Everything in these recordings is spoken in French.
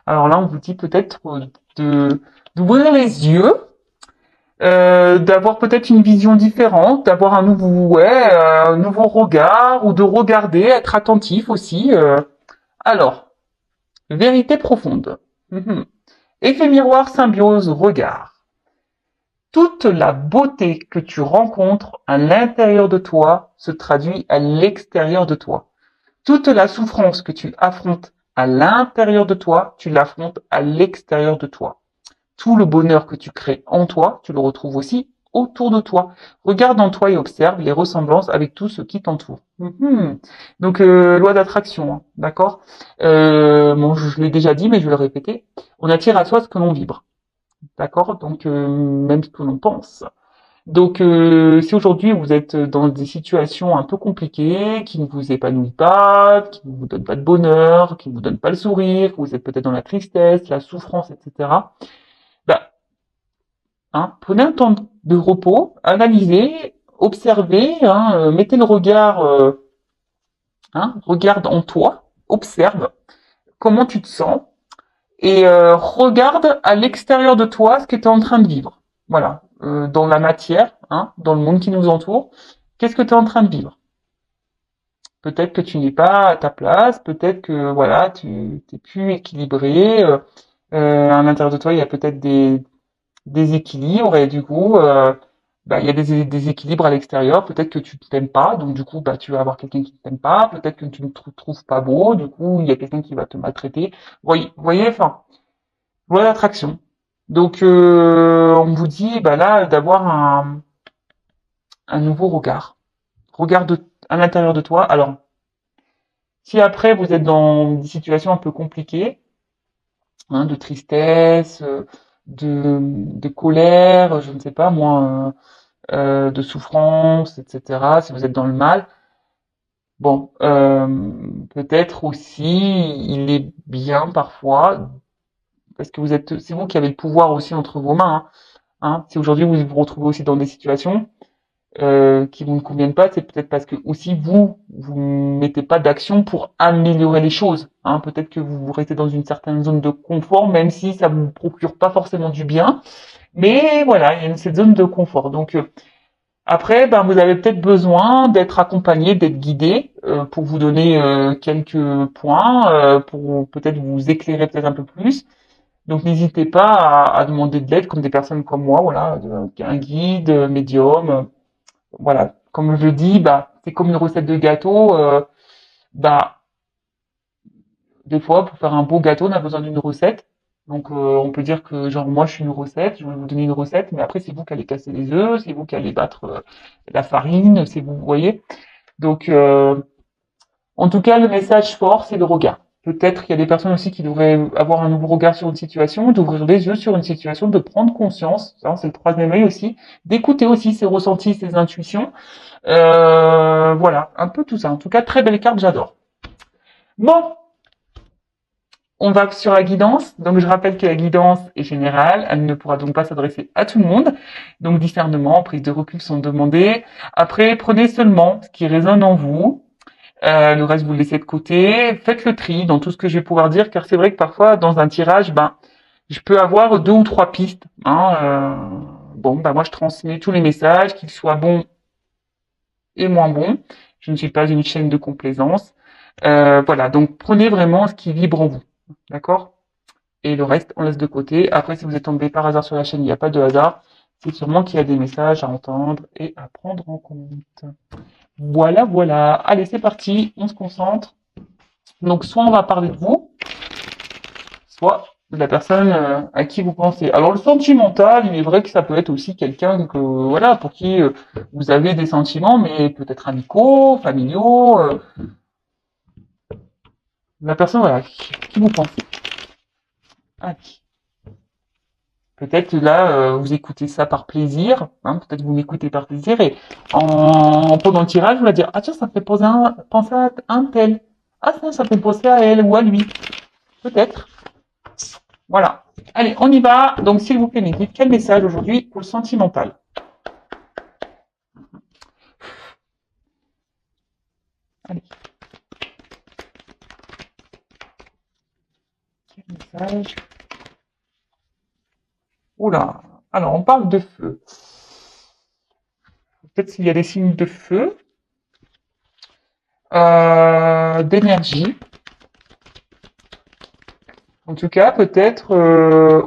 Alors là, on vous dit peut-être de d'ouvrir les yeux, d'avoir peut-être une vision différente, d'avoir un nouveau regard, ou de regarder, être attentif aussi. Alors, vérité profonde. Mhm. Effet miroir, symbiose, regard. Toute la beauté que tu rencontres à l'intérieur de toi se traduit à l'extérieur de toi. Toute la souffrance que tu affrontes à l'intérieur de toi, tu l'affrontes à l'extérieur de toi. Tout le bonheur que tu crées en toi, tu le retrouves aussi autour de toi. Regarde en toi et observe les ressemblances avec tout ce qui t'entoure. Mhm. Donc, loi d'attraction, hein, d'accord. Bon, je l'ai déjà dit, mais je vais le répéter. On attire à soi ce que l'on vibre, d'accord. Donc, même ce que l'on pense. Donc, si aujourd'hui vous êtes dans des situations un peu compliquées, qui ne vous épanouissent pas, qui ne vous donnent pas de bonheur, qui ne vous donnent pas le sourire, que vous êtes peut-être dans la tristesse, la souffrance, etc., bah, hein, prenez un temps de repos, analysez, observez, hein, mettez le regard, hein, regarde en toi, observe comment tu te sens et regarde à l'extérieur de toi ce que tu es en train de vivre. Voilà, dans la matière, hein, dans le monde qui nous entoure, qu'est-ce que tu es en train de vivre? Peut-être que tu n'es pas à ta place, peut-être que voilà, tu n'es plus équilibré. À l'intérieur de toi, il y a peut-être des déséquilibres et du coup, bah, il y a des déséquilibres à l'extérieur. Peut-être que tu ne t'aimes pas, donc du coup, bah, tu vas avoir quelqu'un qui ne t'aime pas. Peut-être que tu ne te trouves pas beau, du coup, il y a quelqu'un qui va te maltraiter. Voyez, enfin, loi d'attraction. Donc, on vous dit, bah là, d'avoir un nouveau regard. Regarde à l'intérieur de toi. Alors, si après vous êtes dans des situations un peu compliquées, hein, de tristesse, de colère, je ne sais pas moi, de souffrance, etc., si vous êtes dans le mal, bon, peut-être aussi il est bien parfois, parce que c'est vous qui avez le pouvoir aussi entre vos mains, hein, hein. Si aujourd'hui vous vous retrouvez aussi dans des situations qui vous ne conviennent pas, c'est peut-être parce que aussi vous ne mettez pas d'action pour améliorer les choses, hein. Peut-être que vous restez dans une certaine zone de confort, même si ça vous procure pas forcément du bien. Mais voilà, il y a cette zone de confort. Donc après, ben, vous avez peut-être besoin d'être accompagné, d'être guidé pour vous donner quelques points, pour peut-être vous éclairer peut-être un peu plus. Donc n'hésitez pas à demander de l'aide comme des personnes comme moi, voilà, un guide, médium. Voilà, comme je dis, bah, c'est comme une recette de gâteau. Bah, des fois, pour faire un beau gâteau, on a besoin d'une recette. Donc, on peut dire que, genre, moi, je suis une recette, je vais vous donner une recette, mais après, c'est vous qui allez casser les œufs, c'est vous qui allez battre la farine, c'est vous, vous voyez. Donc, en tout cas, le message fort, c'est le regard. Peut-être qu'il y a des personnes aussi qui devraient avoir un nouveau regard sur une situation, d'ouvrir les yeux sur une situation, de prendre conscience, hein, c'est le troisième œil aussi, d'écouter aussi ses ressentis, ses intuitions. Voilà, un peu tout ça. En tout cas, très belle carte, j'adore. Bon, on va sur la guidance. Donc, je rappelle que la guidance est générale. Elle ne pourra donc pas s'adresser à tout le monde. Donc, discernement, prise de recul sont demandées. Après, prenez seulement ce qui résonne en vous. Le reste, vous le laissez de côté. Faites le tri dans tout ce que je vais pouvoir dire, car c'est vrai que parfois, dans un tirage, ben, je peux avoir deux ou trois pistes, hein. Bon, ben, moi, je transmets tous les messages, qu'ils soient bons et moins bons. Je ne suis pas une chaîne de complaisance. Voilà, donc prenez vraiment ce qui vibre en vous. D'accord? Et le reste, on laisse de côté. Après, si vous êtes tombé par hasard sur la chaîne, il n'y a pas de hasard. C'est sûrement qu'il y a des messages à entendre et à prendre en compte. Voilà, voilà. Allez, c'est parti. On se concentre. Donc, soit on va parler de vous, soit de la personne à qui vous pensez. Alors, le sentimental, il est vrai que ça peut être aussi quelqu'un que, voilà, pour qui vous avez des sentiments, mais peut-être amicaux, familiaux. La personne, voilà, qui vous pensez. Allez. Peut-être que là, vous écoutez ça par plaisir, hein, peut-être que vous m'écoutez par plaisir, et pendant le tirage, vous allez dire, ah tiens, ça me fait penser à un tel. Ah tiens, ça me fait penser à elle ou à lui. Peut-être. Voilà. Allez, on y va. Donc, s'il vous plaît, me dites quel message aujourd'hui pour le sentimental. Allez. Message. Oula. Alors, on parle de feu. Peut-être s'il y a des signes de feu, d'énergie. En tout cas, peut-être...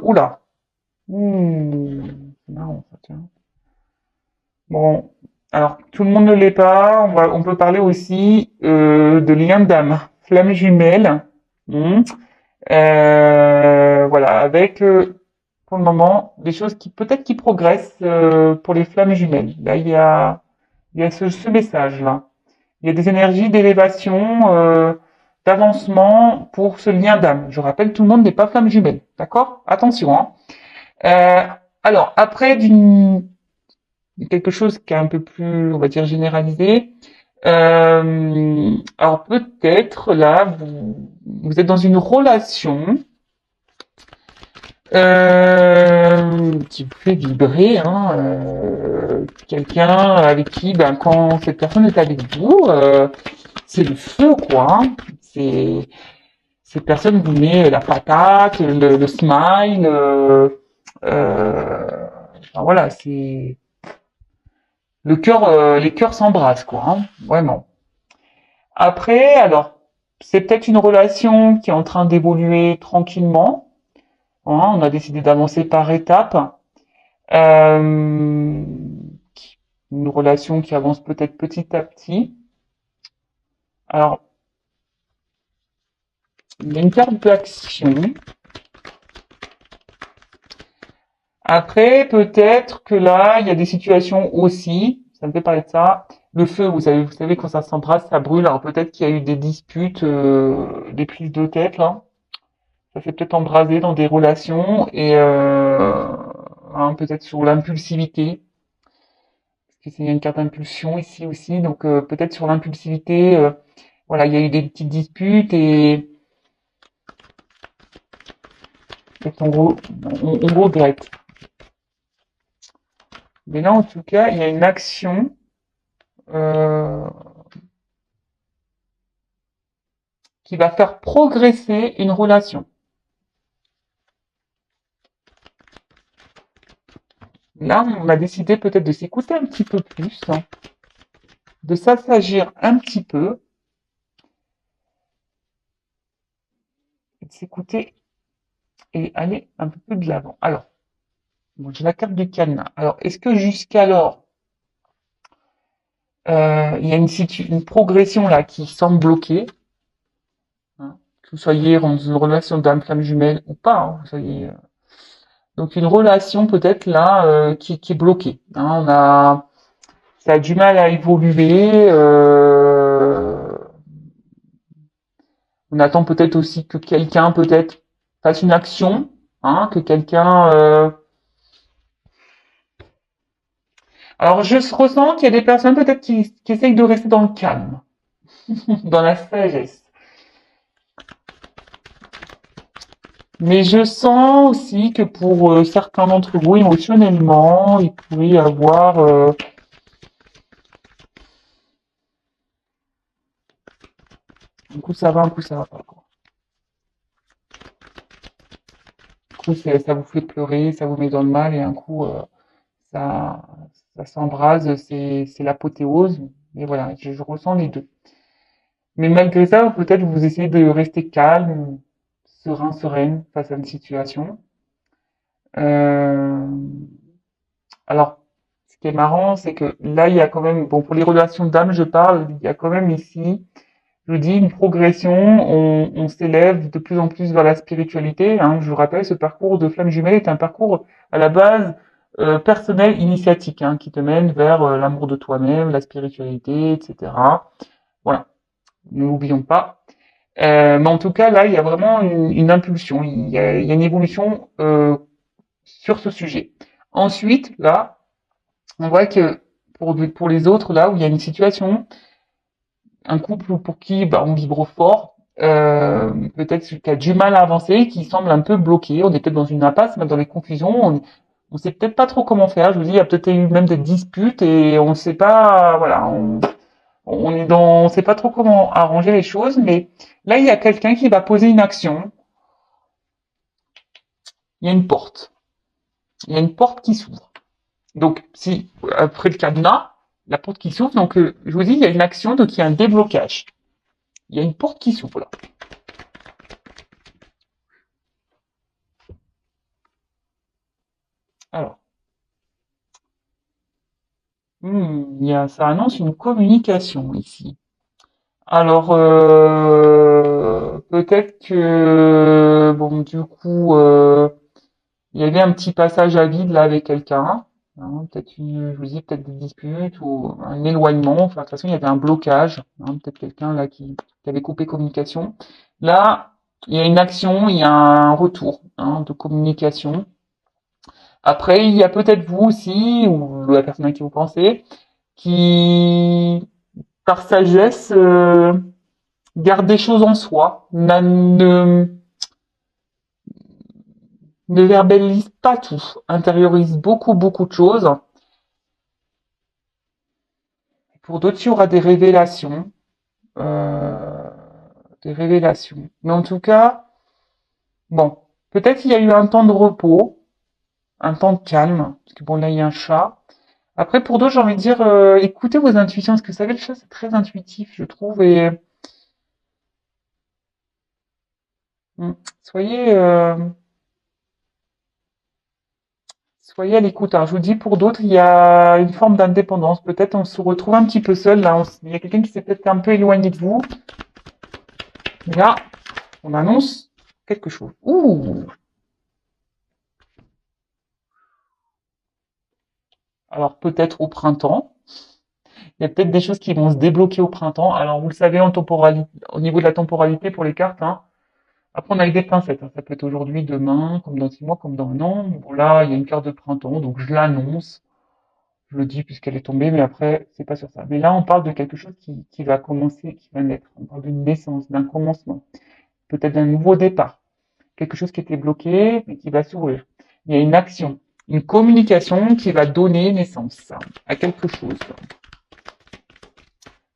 oula. C'est marrant, ça, tiens. Bon. Alors, tout le monde ne l'est pas. On peut parler aussi de lien d'âme. Flamme jumelle. Hmm. Voilà, avec pour le moment des choses qui peut-être qui progressent pour les flammes jumelles. Là, il y a ce message-là. Il y a des énergies d'élévation, d'avancement pour ce lien d'âme. Je rappelle, tout le monde n'est pas flamme jumelle, d'accord? Attention, hein. Euh, alors, après quelque chose qui est un peu plus, on va dire, généralisé, alors peut-être là, vous êtes dans une relation qui vous fait vibrer, hein, quelqu'un avec qui, ben, quand cette personne est avec vous, c'est le feu, quoi. Hein. C'est cette personne vous met la patate, le smile, enfin, voilà, c'est le cœur, les cœurs s'embrassent, quoi, hein, vraiment. Après, alors, c'est peut-être une relation qui est en train d'évoluer tranquillement. Hein, on a décidé d'avancer par étapes. Euh, une relation qui avance peut-être petit à petit. Alors, il y a une carte d'action. Après, peut-être que là, il y a des situations aussi, ça me fait parler de ça. Le feu, vous savez, quand ça s'embrasse, ça brûle. Alors peut-être qu'il y a eu des disputes, des prises de tête, là. Ça s'est peut-être embrasé dans des relations et hein, peut-être sur l'impulsivité. Parce qu'il y a une carte d'impulsion ici aussi, donc peut-être sur l'impulsivité, voilà, il y a eu des petites disputes et en gros, on regrette. Mais là, en tout cas, il y a une action qui va faire progresser une relation. Là, on a décidé peut-être de s'écouter un petit peu plus, hein, de s'assagir un petit peu, de s'écouter et aller un peu plus de l'avant. Alors, bon, j'ai la carte du cadenas. Alors, est-ce que jusqu'alors, il y a une progression là qui semble bloquée, hein, que vous soyez dans une relation d'âme flamme jumelle ou pas, hein, vous soyez, donc une relation peut-être là qui est bloquée. Hein, ça a du mal à évoluer. On attend peut-être aussi que quelqu'un peut-être fasse une action, hein, que quelqu'un. Alors je ressens qu'il y a des personnes peut-être qui essayent de rester dans le calme, dans la sagesse. Mais je sens aussi que pour certains d'entre vous, émotionnellement, il pourrait y avoir un coup ça va, un coup ça va pas. Quoi. Un coup ça vous fait pleurer, ça vous met dans le mal, et un coup ça, ça s'embrase, c'est l'apothéose. Mais voilà, je ressens les deux. Mais malgré ça, peut-être vous essayez de rester calme, serein, sereine face à une situation. Euh, alors, ce qui est marrant, c'est que là, il y a quand même, bon, pour les relations d'âme, je parle, il y a quand même ici, je vous dis, une progression, on s'élève de plus en plus vers la spiritualité. Hein. Je vous rappelle, ce parcours de flamme jumelle est un parcours à la base personnel, initiatique, hein, qui te mène vers l'amour de toi-même, la spiritualité, etc. Voilà, n'oublions pas. Mais en tout cas, là, il y a vraiment une impulsion, il y a une évolution sur ce sujet. Ensuite, là, on voit que pour les autres, là, où il y a une situation, un couple pour qui bah, on vibre fort, peut-être qui a du mal à avancer, qui semble un peu bloqué, on est peut-être dans une impasse, même dans les confusions, on sait peut-être pas trop comment faire. Je vous dis, il y a peut-être eu même des disputes et on ne sait pas, voilà, on sait pas trop comment arranger les choses, mais là, il y a quelqu'un qui va poser une action il y a une porte. Il y a une porte qui s'ouvre. Donc, si, après le cadenas, la porte qui s'ouvre, donc, je vous dis, il y a une action, donc il y a un déblocage. Il y a une porte qui s'ouvre, là. Alors, ça annonce une communication ici. Alors, peut-être que, bon, du coup, il y avait un petit passage à vide là avec quelqu'un, hein, peut-être je vous dis, peut-être des disputes ou un éloignement. Enfin, de toute façon, il y avait un blocage, hein, peut-être quelqu'un là qui avait coupé communication. Là, il y a une action, il y a un retour, hein, de communication. Après, il y a peut-être vous aussi, ou la personne à qui vous pensez, qui, par sagesse, garde des choses en soi, ne verbalise pas tout, intériorise beaucoup, beaucoup de choses. Pour d'autres, il y aura des révélations. euh, des révélations. Mais en tout cas, bon, peut-être il y a eu un temps de repos, un temps de calme, parce que bon, là, il y a un chat. Après, pour d'autres, j'ai envie de dire, écoutez vos intuitions, parce que vous savez, le chat, c'est très intuitif, je trouve, et soyez, soyez à l'écoute. Alors, je vous dis, pour d'autres, il y a une forme d'indépendance. Peut-être on se retrouve un petit peu seul, là. Il y a quelqu'un qui s'est peut-être un peu éloigné de vous. Mais là, on annonce quelque chose. Ouh! Alors, peut-être au printemps. Il y a peut-être des choses qui vont se débloquer au printemps. Alors, vous le savez, au niveau de la temporalité pour les cartes, hein. Après, on a avec des pincettes, hein. Ça peut être aujourd'hui, demain, comme dans 6 mois, comme dans un an. Bon, là, il y a une carte de printemps, donc je l'annonce. Je le dis puisqu'elle est tombée, mais après, c'est pas sur ça. Mais là, on parle de quelque chose qui va commencer, qui va naître. On parle d'une naissance, d'un commencement. Peut-être d'un nouveau départ. Quelque chose qui était bloqué, mais qui va s'ouvrir. Il y a une action, une communication qui va donner naissance à quelque chose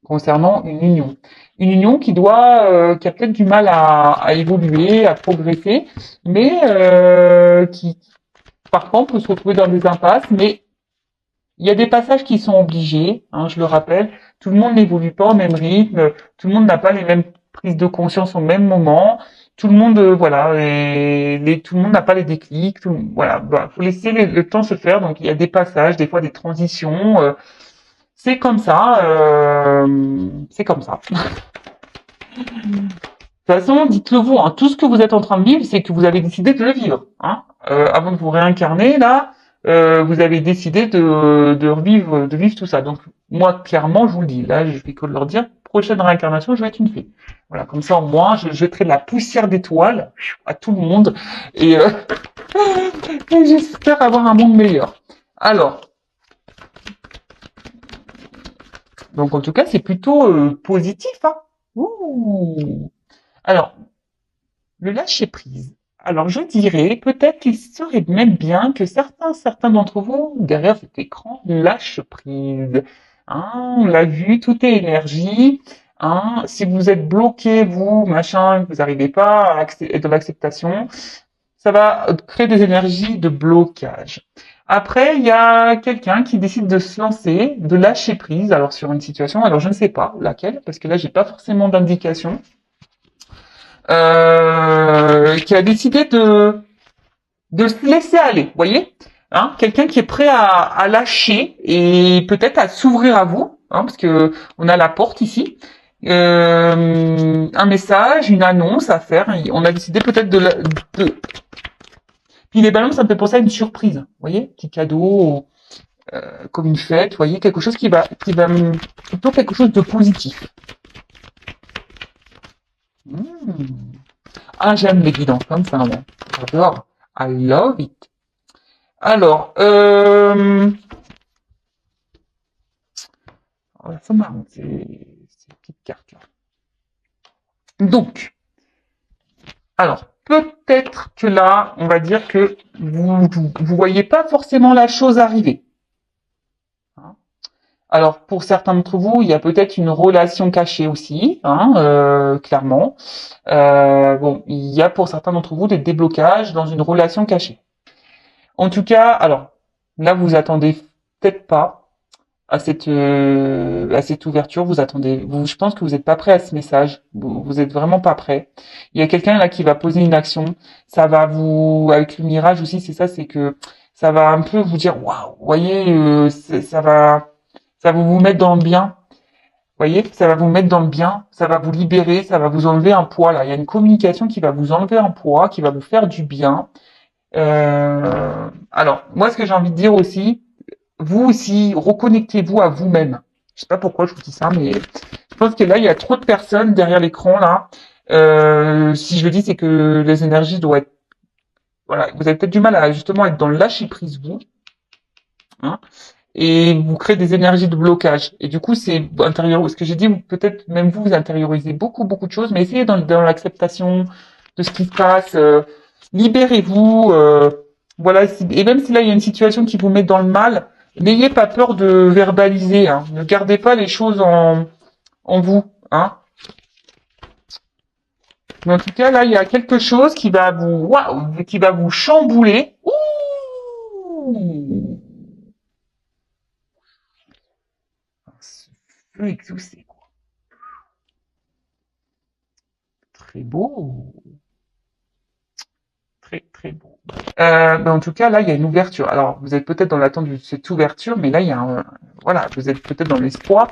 concernant une union. Une union qui a peut-être du mal à évoluer, à progresser, mais qui parfois on peut se retrouver dans des impasses, mais il y a des passages qui sont obligés, hein, je le rappelle. Tout le monde n'évolue pas au même rythme, tout le monde n'a pas les mêmes prises de conscience au même moment. Tout le monde, voilà, tout le monde n'a pas les déclics. Voilà, bah, faut laisser le temps se faire. Donc il y a des passages, des fois des transitions. C'est comme ça. C'est comme ça. De toute façon, dites-le vous. Hein, tout ce que vous êtes en train de vivre, c'est que vous avez décidé de le vivre. Hein. Avant de vous réincarner, là, vous avez décidé de vivre tout ça. Donc, moi, clairement, je vous le dis, là, je fais que de leur dire, prochaine réincarnation, je vais être une fée. Voilà, comme ça, au moins, je jetterai de la poussière d'étoiles à tout le monde et, et j'espère avoir un monde meilleur. Alors, donc en tout cas, c'est plutôt positif. Hein. Ouh. Alors, le lâcher prise. Alors, je dirais peut-être qu'il serait même bien que certains d'entre vous, derrière cet écran, lâchent prise. Hein, on l'a vu, tout est énergie. Hein, si vous êtes bloqué, vous, machin, que vous n'arrivez pas à être dans l'acceptation, ça va créer des énergies de blocage. Après, il y a quelqu'un qui décide de se lancer, de lâcher prise, alors sur une situation, alors je ne sais pas laquelle, parce que là, j'ai pas forcément d'indication, qui a décidé de se laisser aller, vous voyez, hein, quelqu'un qui est prêt à lâcher et peut-être à s'ouvrir à vous, hein, parce que on a la porte ici, un message, une annonce à faire. On a décidé peut-être puis les ballons, ça me fait penser à une surprise, vous voyez, petit cadeau, comme une fête, vous voyez, quelque chose plutôt quelque chose de positif. Mmh. Ah, j'aime les guidances comme ça, moi. J'adore. I love it. Alors, oh, c'est marrant, ces petites cartes-là. Donc, alors, peut-être que là, on va dire que vous voyez pas forcément la chose arriver. Hein. Alors, pour certains d'entre vous, il y a peut-être une relation cachée aussi, hein, clairement. Bon, il y a pour certains d'entre vous des déblocages dans une relation cachée. En tout cas, alors, là, vous attendez peut-être pas à cette ouverture, vous attendez, je pense que vous n'êtes pas prêt à ce message, vous êtes vraiment pas prêt. Il y a quelqu'un là qui va poser une action, ça va vous, avec le mirage aussi, c'est ça, c'est que ça va un peu vous dire, waouh, vous voyez, ça va vous mettre dans le bien. Vous voyez, ça va vous mettre dans le bien, ça va vous libérer, ça va vous enlever un poids là. Il y a une communication qui va vous enlever un poids, qui va vous faire du bien. Alors, moi, ce que j'ai envie de dire aussi, vous aussi, reconnectez-vous à vous-même. Je sais pas pourquoi je vous dis ça, mais je pense que là, il y a trop de personnes derrière l'écran là. Si je le dis, c'est que les énergies doivent être, voilà, vous avez peut-être du mal à justement être dans le lâcher prise vous, hein, et vous créez des énergies de blocage. Et du coup, c'est intérieur. Ce que j'ai dit, peut-être même vous intériorisez beaucoup de choses, mais essayez dans l'acceptation de ce qui se passe. Libérez-vous. Voilà. Et même si là, il y a une situation qui vous met dans le mal, n'ayez pas peur de verbaliser. Hein. Ne gardez pas les choses en vous. Hein. Mais en tout cas, là, il y a quelque chose qui va vous, waouh, qui va vous chambouler. Ouh, ce feu exaucé, quoi. Très beau, très beau. Ben, en tout cas, là, il y a une ouverture. Alors, vous êtes peut-être dans l'attente de cette ouverture, mais là, il y a voilà, vous êtes peut-être dans l'espoir.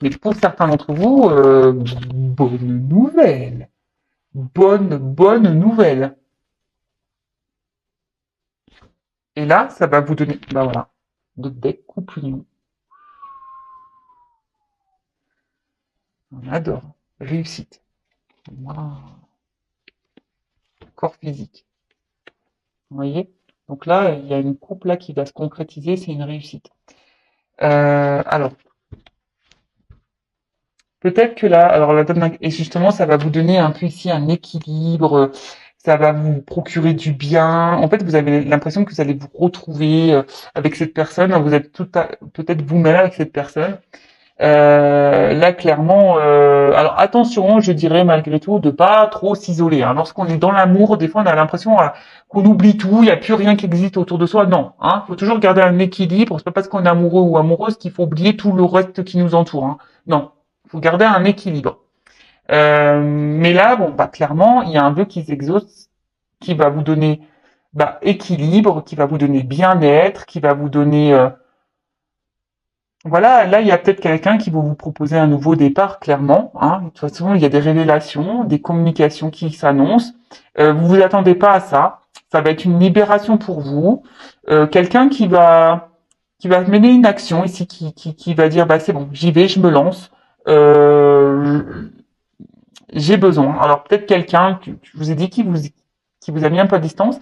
Mais pour certains d'entre vous, bonne nouvelle, bonne nouvelle. Et là, ça va vous donner, ben voilà, de deck couple union. On adore. Réussite. Wow. Corps physique. Vous voyez? Donc là, il y a une couple là qui va se concrétiser, c'est une réussite. Alors, peut-être que là, alors la dame, et justement, ça va vous donner un peu ici un équilibre, ça va vous procurer du bien. En fait, vous avez l'impression que vous allez vous retrouver avec cette personne, vous êtes peut-être vous-même avec cette personne. Là, clairement, alors attention, je dirais malgré tout de pas trop s'isoler. Hein. Lorsqu'on est dans l'amour, des fois, on a l'impression qu'on oublie tout, il n'y a plus rien qui existe autour de soi. Non, hein, faut toujours garder un équilibre. C'est pas parce qu'on est amoureux ou amoureuse qu'il faut oublier tout le reste qui nous entoure. Hein. Non, faut garder un équilibre. Mais là, bon, bah clairement, il y a un vœu qui s'exauce, qui va vous donner équilibre, qui va vous donner bien-être, qui va vous donner voilà, là, il y a peut-être quelqu'un qui va vous proposer un nouveau départ, clairement. Hein. De toute façon, il y a des révélations, des communications qui s'annoncent. Vous vous attendez pas à ça. Ça va être une libération pour vous. Quelqu'un qui va mener une action ici, qui va dire, bah c'est bon, j'y vais, je me lance. J'ai besoin. Alors peut-être quelqu'un, je vous ai dit, qui vous a mis un peu à distance.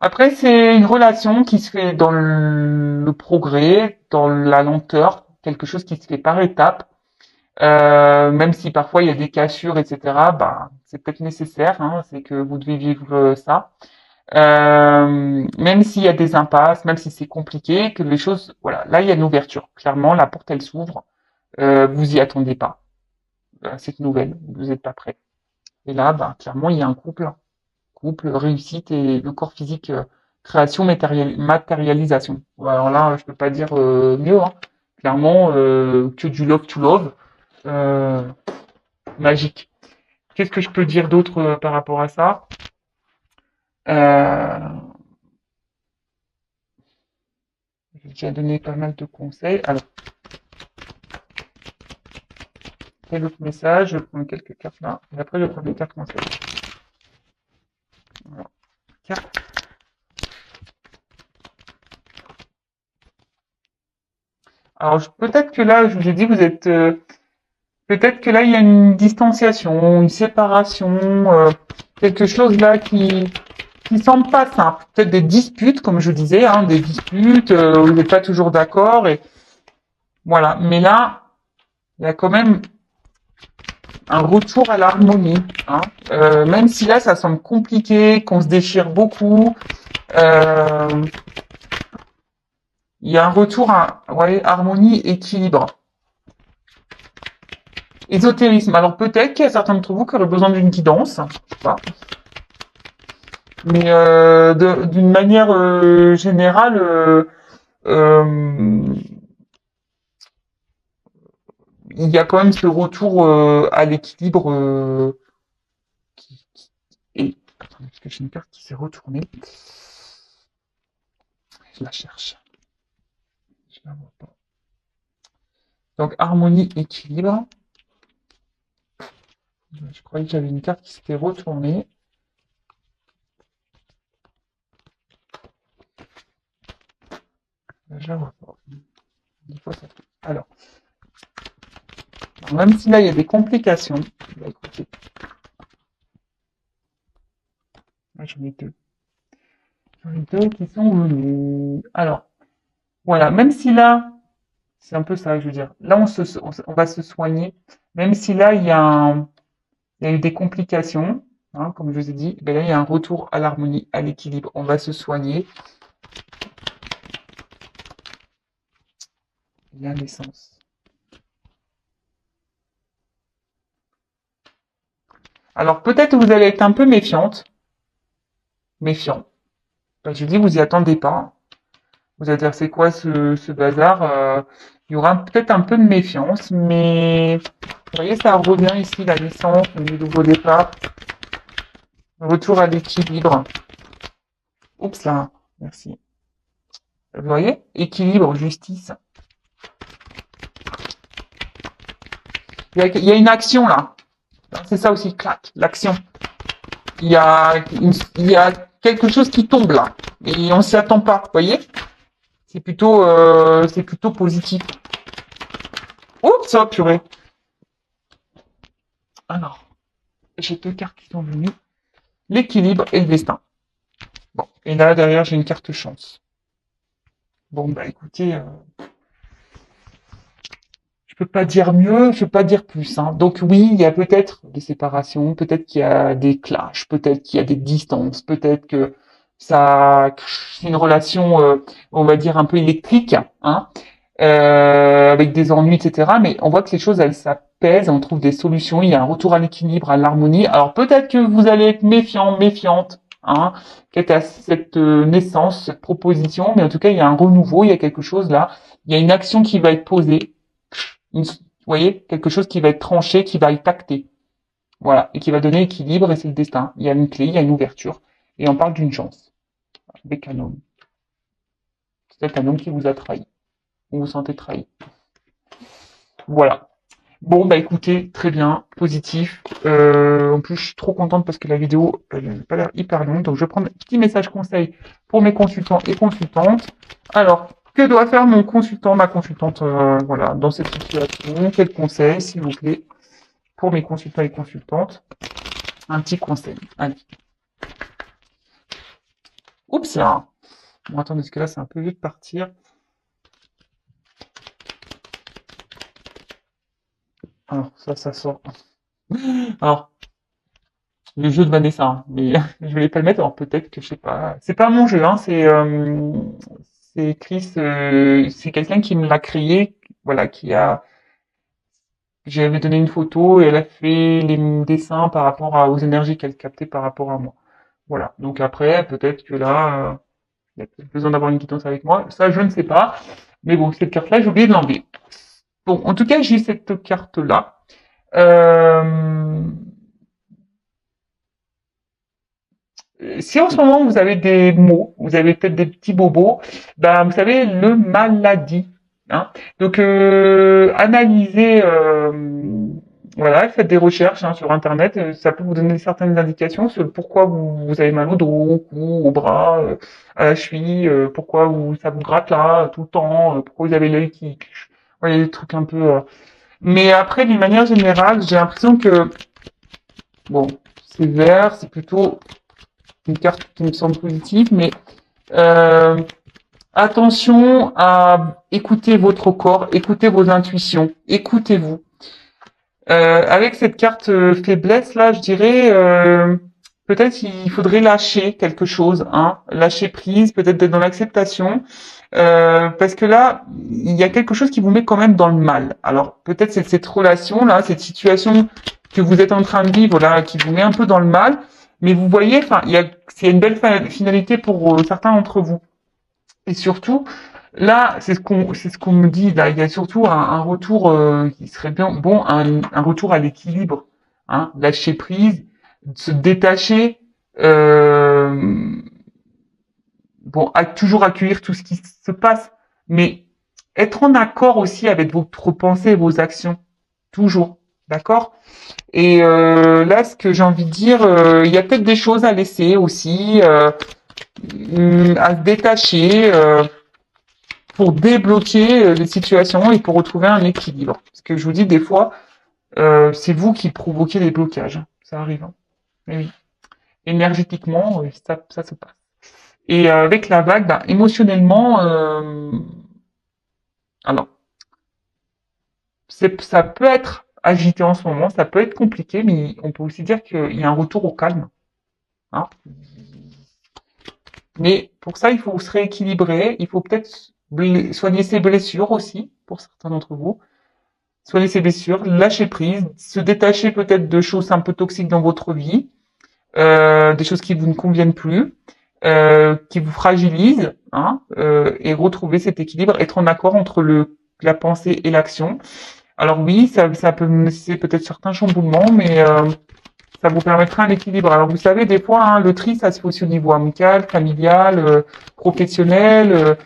Après, c'est une relation qui se fait dans le progrès, dans la lenteur, quelque chose qui se fait par étapes. Même si parfois il y a des cassures, etc. Bah, c'est peut-être nécessaire, hein, c'est que vous devez vivre ça. Même s'il y a des impasses, même si c'est compliqué, que les choses, voilà, là il y a une ouverture. Clairement, la porte elle s'ouvre. Vous y attendez pas. Cette nouvelle, vous n'êtes pas prêt. Et là, bah, clairement, il y a un couple, réussite et le corps physique, création, matérialisation. Alors là, je peux pas dire mieux. Hein. Clairement, que du love to love, euh, magique. Qu'est-ce que je peux dire d'autre par rapport à ça euh, J'ai déjà donné pas mal de conseils. Alors, quel autre message? Je vais prendre quelques cartes là, et après je vais prendre des cartes conseils. Voilà. Carte. Alors, peut-être que là, je vous ai dit, vous êtes peut-être que là, il y a une distanciation, une séparation, quelque chose là qui semble pas simple. Peut-être des disputes, comme je disais, hein, des disputes où vous n'êtes pas toujours d'accord. Et voilà. Mais là, il y a quand même un retour à l'harmonie. Hein. Même si là, ça semble compliqué, qu'on se déchire beaucoup. Euh, Il y a un retour à ouais, harmonie, équilibre. Ésotérisme. Alors peut-être qu'il y a certains d'entre vous qui auraient besoin d'une guidance, je sais pas. Mais d'une manière générale, euh, il y a quand même ce retour à l'équilibre qui est... Attendez, parce que j'ai une carte qui s'est retournée. Je la cherche. Je la vois pas. Donc harmonie, équilibre. Je croyais que j'avais une carte qui s'était retournée. Je la vois pas. Des fois, ça fait... Alors, même si là il y a des complications, bah, écoutez, là, j'en ai deux. J'en ai deux qui sont venus. Alors, voilà, même si là, c'est un peu ça que je veux dire. Là, on va se soigner, même si là il y a eu des complications, hein, comme je vous ai dit, ben là il y a un retour à l'harmonie, à l'équilibre. On va se soigner. La naissance. Alors peut-être que vous allez être un peu méfiant. Ben, je dis, vous y attendez pas. Vous allez dire, c'est quoi ce bazar? Il y aura peut-être un peu de méfiance, mais vous voyez, ça revient ici, la naissance, le nouveau départ, le retour à l'équilibre. Oups là, merci. Vous voyez? Équilibre, justice. Il y a une action là. C'est ça aussi, clac, l'action. Il y a quelque chose qui tombe là. Et on s'y attend pas, vous voyez? C'est plutôt positif. Oups, ça, purée. Alors, j'ai deux cartes qui sont venues. L'équilibre et le destin. Bon, et là, derrière, j'ai une carte chance. Bon, bah écoutez, je peux pas dire mieux, je peux pas dire plus. Hein. Donc oui, il y a peut-être des séparations, peut-être qu'il y a des clashs, peut-être qu'il y a des distances, peut-être que ça, c'est une relation, on va dire un peu électrique, hein, avec des ennuis, etc. Mais on voit que les choses, elles s'apaisent, on trouve des solutions, il y a un retour à l'équilibre, à l'harmonie. Alors peut-être que vous allez être méfiant, méfiante, hein, quant à cette naissance, cette proposition, mais en tout cas, il y a un renouveau, il y a quelque chose là, il y a une action qui va être posée, vous voyez, quelque chose qui va être tranché, qui va être acté, voilà, et qui va donner équilibre, et c'est le destin. Il y a une clé, il y a une ouverture, et on parle d'une chance, avec un homme. C'est peut-être un homme qui vous a trahi, vous vous sentez trahi. Voilà. Bon, bah écoutez, très bien, positif. En plus, je suis trop contente parce que la vidéo, elle n'a pas l'air hyper longue. Donc, je vais prendre un petit message conseil pour mes consultants et consultantes. Alors, que doit faire mon consultant, ma consultante, voilà, dans cette situation? Quel conseil, s'il vous plaît, pour mes consultants et consultantes? Un petit conseil. Allez. Oups, là. Bon, attendez, parce que là, c'est un peu vite de partir. Alors, ça sort. Alors, le jeu de Vanessa, hein, mais je voulais pas le mettre, alors peut-être que je sais pas. C'est pas mon jeu, hein, c'est Chris, c'est quelqu'un qui me l'a créé, voilà, qui a. J'avais donné une photo et elle a fait les dessins par rapport aux énergies qu'elle captait par rapport à moi. Voilà. Donc après, peut-être que là, il y a peut-être besoin d'avoir une guidance avec moi. Ça, je ne sais pas. Mais bon, cette carte-là, j'ai oublié de l'enlever. Bon, en tout cas, j'ai cette carte-là. Euh, Si en ce moment vous avez des maux, vous avez peut-être des petits bobos, ben vous savez le maladie. Hein. Donc analysez, voilà, faites des recherches hein, sur internet, ça peut vous donner certaines indications sur pourquoi vous avez mal au dos, au cou, au bras, à la cheville, pourquoi ça vous gratte là tout le temps, pourquoi vous avez l'œil qui, voyez des trucs un peu. Mais après d'une manière générale, j'ai l'impression que bon, c'est vert, c'est plutôt une carte qui me semble positive, mais euh, attention à écouter votre corps, écouter vos intuitions, écoutez-vous. Avec cette carte faiblesse là, je dirais peut-être il faudrait lâcher quelque chose, hein, lâcher prise, peut-être d'être dans l'acceptation Parce que là, il y a quelque chose qui vous met quand même dans le mal. Alors peut-être c'est cette relation-là, cette situation que vous êtes en train de vivre là, qui vous met un peu dans le mal. Mais vous voyez, enfin, c'est une belle finalité pour certains d'entre vous. Et surtout, là, c'est ce qu'on me dit. Là, il y a surtout un retour qui serait bien bon, un retour à l'équilibre, hein, lâcher prise, se détacher. Euh, bon, toujours accueillir tout ce qui se passe, mais être en accord aussi avec votre pensée et vos actions, toujours, d'accord? Et là, ce que j'ai envie de dire, il y a peut-être des choses à laisser aussi, à se détacher pour débloquer les situations et pour retrouver un équilibre. Parce que je vous dis, des fois, c'est vous qui provoquez des blocages. Ça arrive. Hein. Mais oui. Énergétiquement, ça se passe. Et avec la vague, bah, émotionnellement, alors, ça peut être agité en ce moment, ça peut être compliqué, mais on peut aussi dire qu'il y a un retour au calme. Hein. Mais pour ça, il faut se rééquilibrer, il faut peut-être soigner ses blessures aussi, pour certains d'entre vous. Soigner ses blessures, lâcher prise, se détacher peut-être de choses un peu toxiques dans votre vie, des choses qui vous ne conviennent plus, qui vous fragilisent, hein, et retrouver cet équilibre, être en accord entre la pensée et l'action. Alors oui, ça peut nécessiter peut-être certains chamboulements, mais ça vous permettra un équilibre. Alors vous savez, des fois, hein, le tri, ça se fait aussi au niveau amical, familial, professionnel,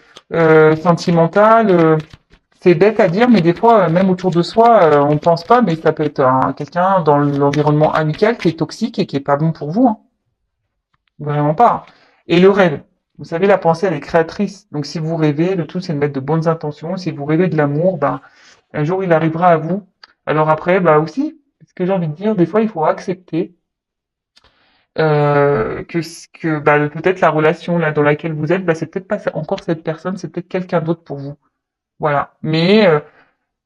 sentimental. C'est bête à dire, mais des fois, même autour de soi, on pense pas, mais ça peut être quelqu'un dans l'environnement amical qui est toxique et qui est pas bon pour vous. Hein. Vraiment pas. Et le rêve. Vous savez, la pensée, elle est créatrice. Donc si vous rêvez, le tout, c'est de mettre de bonnes intentions. Si vous rêvez de l'amour, ben, un jour, il arrivera à vous. Alors après, bah aussi, ce que j'ai envie de dire, des fois, il faut accepter que bah, peut-être la relation là dans laquelle vous êtes, bah, c'est peut-être pas encore cette personne, c'est peut-être quelqu'un d'autre pour vous. Voilà. Mais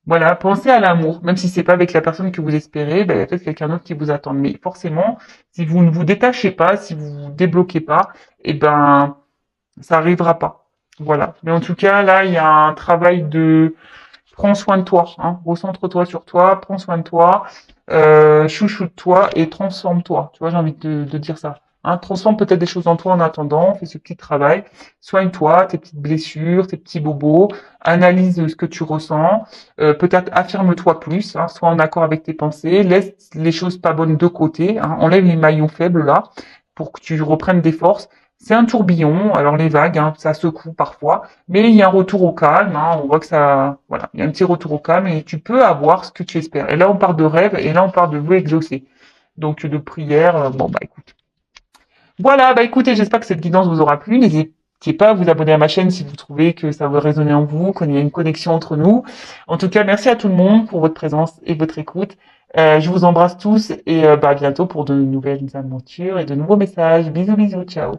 voilà, pensez à l'amour, même si c'est pas avec la personne que vous espérez, bah, il y a peut-être quelqu'un d'autre qui vous attend. Mais forcément, si vous ne vous détachez pas, si vous vous débloquez pas, eh ben ça arrivera pas. Voilà. Mais en tout cas, là, il y a un travail de prends soin de toi, hein, recentre-toi sur toi, prends soin de toi, chouchoute-toi et transforme-toi. Tu vois, j'ai envie de dire ça. Hein, transforme peut-être des choses en toi en attendant, fais ce petit travail, soigne-toi, tes petites blessures, tes petits bobos, analyse ce que tu ressens, peut-être affirme-toi plus, hein, sois en accord avec tes pensées, laisse les choses pas bonnes de côté, hein, enlève les maillons faibles là, pour que tu reprennes des forces. C'est un tourbillon, alors les vagues, hein, ça secoue parfois, mais il y a un retour au calme, hein, on voit que ça, voilà, il y a un petit retour au calme et tu peux avoir ce que tu espères. Et là, on parle de rêve et là, on parle de vœux exaucés. Donc, de prière, bon, bah, écoute. Voilà, bah, écoutez, j'espère que cette guidance vous aura plu. N'hésitez pas à vous abonner à ma chaîne si vous trouvez que ça veut résonner en vous, qu'il y a une connexion entre nous. En tout cas, merci à tout le monde pour votre présence et votre écoute. Je vous embrasse tous et bah, à bientôt pour de nouvelles aventures et de nouveaux messages. Bisous, bisous, ciao.